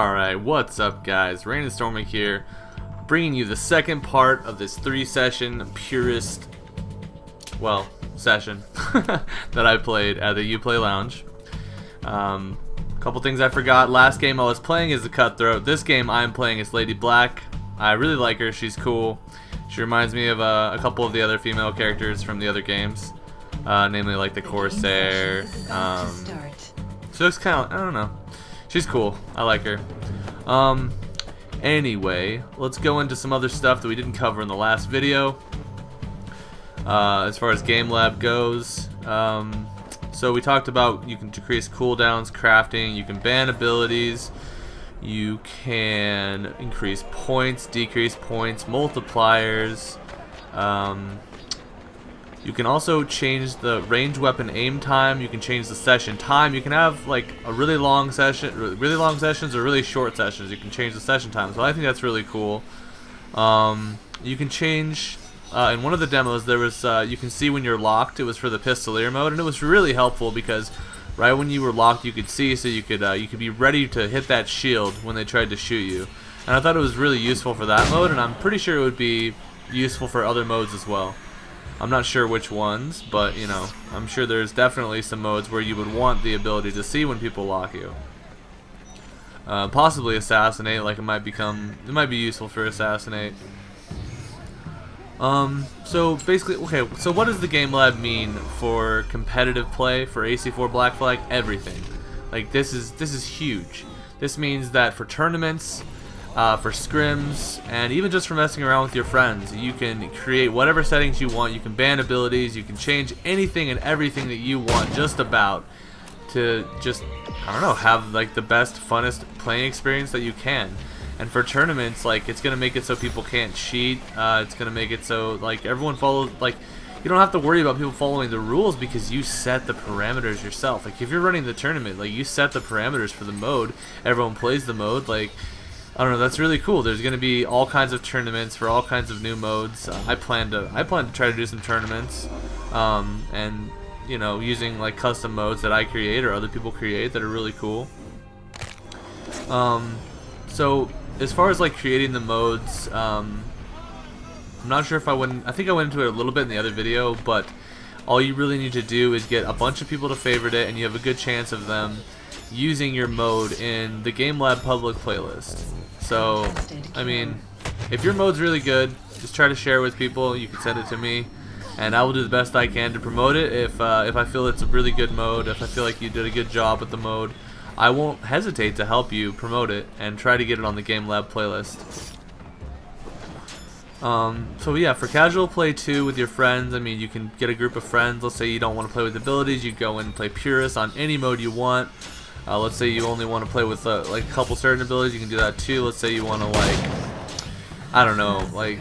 Alright, what's up guys? RaininStormwake here, bringing you the second part of this 3-session purist, session that I played at the Uplay Lounge. Couple things I forgot. Last game I was playing as the Cutthroat. This game I'm playing as Lady Black. I really like her, she's cool. She reminds me of a couple of the other female characters from the other games, namely like the Corsair. She looks kind of, I don't know. She's cool. I like her. Anyway, let's go into some other stuff that we didn't cover in the last video. As far as Game Lab goes, so we talked about you can decrease cooldowns, crafting, you can ban abilities, you can increase points, decrease points, multipliers. You can also change the range weapon aim time. You can change the session time. You can have like a really long sessions or really short sessions. You can change the session time. So I think that's really cool. You can change in one of the demos there was you can see when you're locked. It was for the Pistolier mode, and it was really helpful because right when you were locked you could see, so you could be ready to hit that shield when they tried to shoot you. And I thought it was really useful for that mode, and I'm pretty sure it would be useful for other modes as well. I'm not sure which ones, but you know, I'm sure there's definitely some modes where you would want the ability to see when people lock you. Possibly Assassinate, like it might be useful for Assassinate. So basically, okay, so what does the Game Lab mean for competitive play for AC4 Black Flag? Everything. Like this is huge. This means that for tournaments, for scrims, and even just for messing around with your friends, you can create whatever settings you want. You can ban abilities, you can change anything and everything that you want just about to just, I don't know, have like the best, funnest playing experience that you can. And for tournaments, like, it's gonna make it so people can't cheat. It's gonna make it so like everyone follows, like, you don't have to worry about people following the rules because you set the parameters yourself. Like if you're running the tournament, like you set the parameters for the mode, everyone plays the mode. Like, I don't know, that's really cool. There's going to be all kinds of tournaments for all kinds of new modes. I plan to try to do some tournaments, and you know, using like custom modes that I create or other people create that are really cool. So as far as like creating the modes, I'm not sure if I think I went into it a little bit in the other video, but all you really need to do is get a bunch of people to favorite it, and you have a good chance of them using your mode in the Game Lab public playlist. So, I mean, if your mode's really good, just try to share it with people. You can send it to me, and I will do the best I can to promote it. If I feel it's a really good mode, if I feel like you did a good job with the mode, I won't hesitate to help you promote it and try to get it on the Game Lab playlist. So yeah, for casual play too with your friends, I mean, you can get a group of friends. Let's say you don't want to play with abilities, you go in and play Purist on any mode you want. Let's say you only want to play with like a couple certain abilities, you can do that too. Let's say you want to, like, I don't know, like,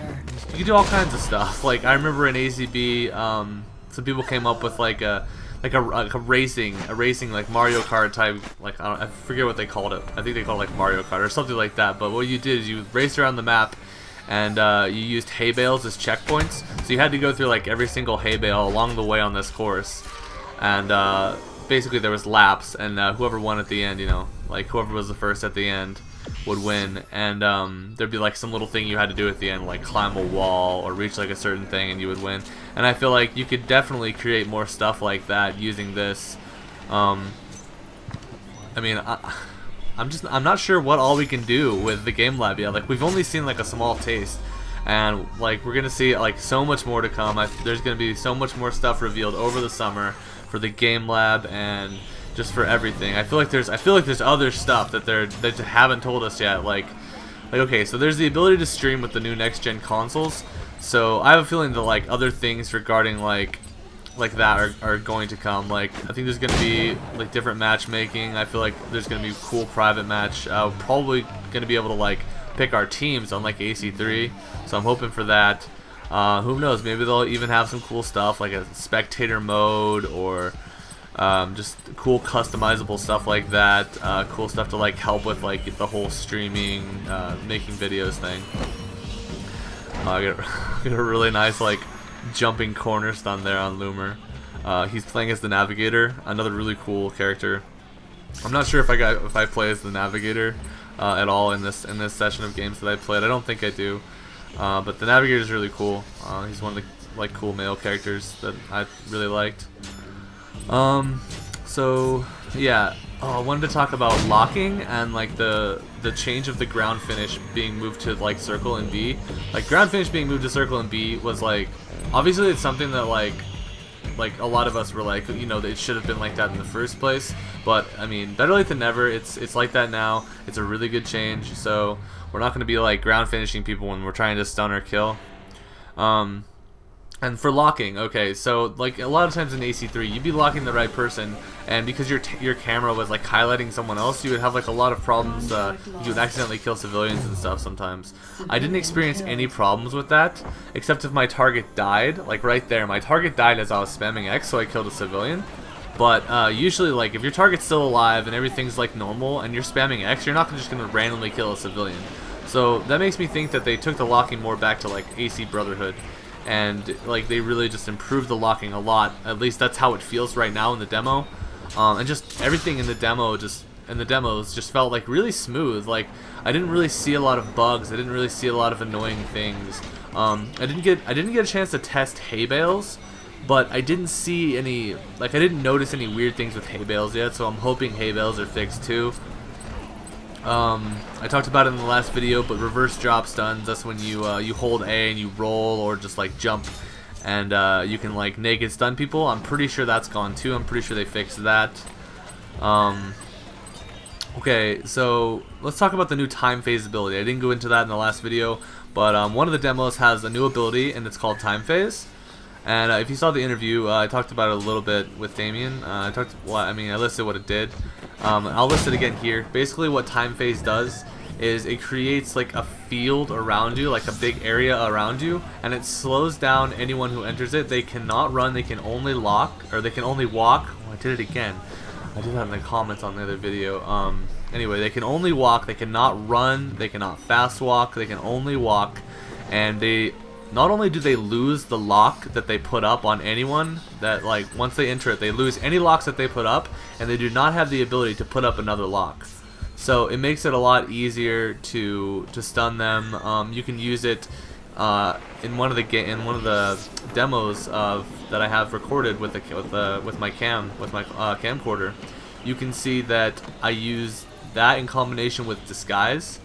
you can do all kinds of stuff. Like I remember in ACB, some people came up with like a racing like Mario Kart type, like I forget what they called it. I think they called it like Mario Kart or something like that. But what you did is you raced around the map, and you used hay bales as checkpoints. So you had to go through like every single hay bale along the way on this course, and basically there was laps, and whoever won at the end, you know, like whoever was the first at the end would win. And there'd be like some little thing you had to do at the end, like climb a wall or reach like a certain thing, and you would win. And I feel like you could definitely create more stuff like that using this. I mean, I'm not sure what all we can do with the Game Lab yet. Like we've only seen like a small taste, and like we're gonna see like so much more to come. There's gonna be so much more stuff revealed over the summer for the Game Lab and just for everything. I feel like there's other stuff that they haven't told us yet. Like okay, so there's the ability to stream with the new next gen consoles. So I have a feeling that like other things regarding like that are going to come. Like I think there's gonna be like different matchmaking. I feel like there's gonna be cool private match. Probably gonna be able to like pick our teams on like AC3. So I'm hoping for that. Who knows? Maybe they'll even have some cool stuff like a spectator mode, or just cool customizable stuff like that. Cool stuff to like help with like the whole streaming, making videos thing. I get a really nice like jumping corner stun there on Loomer. He's playing as the Navigator, another really cool character. I'm not sure if I play as the Navigator. at all in this session of games that I played. I don't think I do. But the Navigator is really cool. He's one of the like cool male characters that I really liked. So yeah, I wanted to talk about locking and like the change of the ground finish being moved to like circle and B. Like ground finish being moved to circle and B was like, obviously it's something that like a lot of us were like, you know, it should have been like that in the first place. But I mean, better late than never. It's like that now. It's a really good change. So we're not going to be like ground finishing people when we're trying to stun or kill. And for locking, okay, so like a lot of times in AC3, you'd be locking the right person, and because your camera was like highlighting someone else, you would have like a lot of problems. You would accidentally kill civilians and stuff sometimes. I didn't experience any problems with that, except if my target died, like right there. My target died as I was spamming X, so I killed a civilian. But usually, like if your target's still alive and everything's like normal, and you're spamming X, you're not just gonna randomly kill a civilian. So that makes me think that they took the locking more back to like AC Brotherhood. And like they really just improved the locking a lot. At least that's how it feels right now in the demo. And just everything in the demos just felt like really smooth. Like I didn't really see a lot of bugs. I didn't really see a lot of annoying things. I didn't get a chance to test hay bales, but I didn't see any, like I didn't notice any weird things with hay bales yet. So I'm hoping hay bales are fixed too. I talked about it in the last video, but reverse drop stuns, that's when you hold A and you roll or just like jump, and you can like naked stun people. I'm pretty sure that's gone too. I'm pretty sure they fixed that. Okay, so let's talk about the new time phase ability. I didn't go into that in the last video, but one of the demos has a new ability, and it's called time phase. And if you saw the interview, I talked about it a little bit with Damien. I listed what it did. I'll list it again here. Basically what time phase does is it creates like a field around you, like a big area around you, and it slows down anyone who enters it. They cannot run, they can only lock, or they can only walk. Oh, I did it again. I did that in the comments on the other video. Anyway, they can only walk, they cannot run, they cannot fast walk, they can only walk, and they not only do they lose the lock that they put up on anyone, that like once they enter it, they lose any locks that they put up, and they do not have the ability to put up another lock. So it makes it a lot easier to stun them. You can use it in one of the demos that I have recorded with my camcorder. You can see that I use that in combination with disguise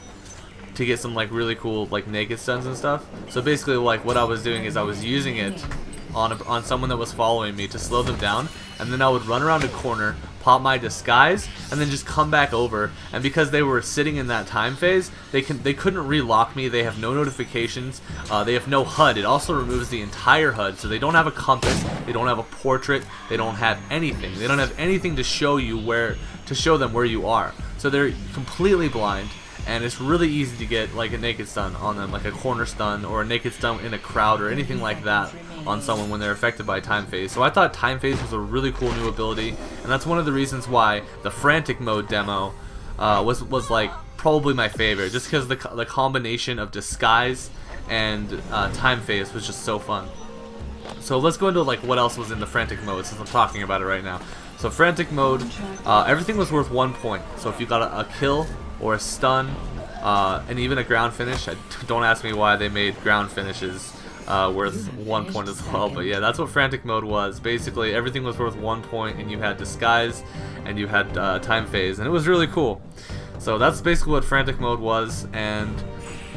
to get some like really cool like naked stuns and stuff. So basically like what I was doing is I was using it on someone that was following me to slow them down, and then I would run around a corner, pop my disguise, and then just come back over. And because they were sitting in that time phase, they couldn't relock me. They have no notifications. They have no HUD. It also removes the entire HUD, so they don't have a compass. They don't have a portrait. They don't have anything. They don't have anything to show them where you are. So they're completely blind. And it's really easy to get like a naked stun on them, like a corner stun or a naked stun in a crowd or anything like that on someone when they're affected by time phase. So I thought time phase was a really cool new ability, and that's one of the reasons why the frantic mode demo was like probably my favorite, just because the combination of disguise and time phase was just so fun. So let's go into like what else was in the frantic mode since I'm talking about it right now. So frantic mode, everything was worth 1 point. So if you got a kill or a stun, and even a ground finish. Don't ask me why they made ground finishes worth 1 point as well, but yeah, that's what frantic mode was. Basically, everything was worth 1 point, and you had disguise, and you had time phase, and it was really cool. So that's basically what frantic mode was, and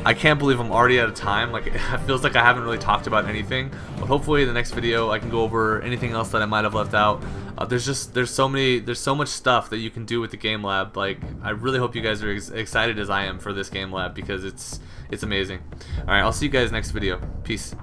I can't believe I'm already out of time. Like, it feels like I haven't really talked about anything, but hopefully in the next video I can go over anything else that I might have left out. There's so much stuff that you can do with the game lab. Like, I really hope you guys are excited as I am for this game lab, because it's amazing. All right, I'll see you guys next video. Peace.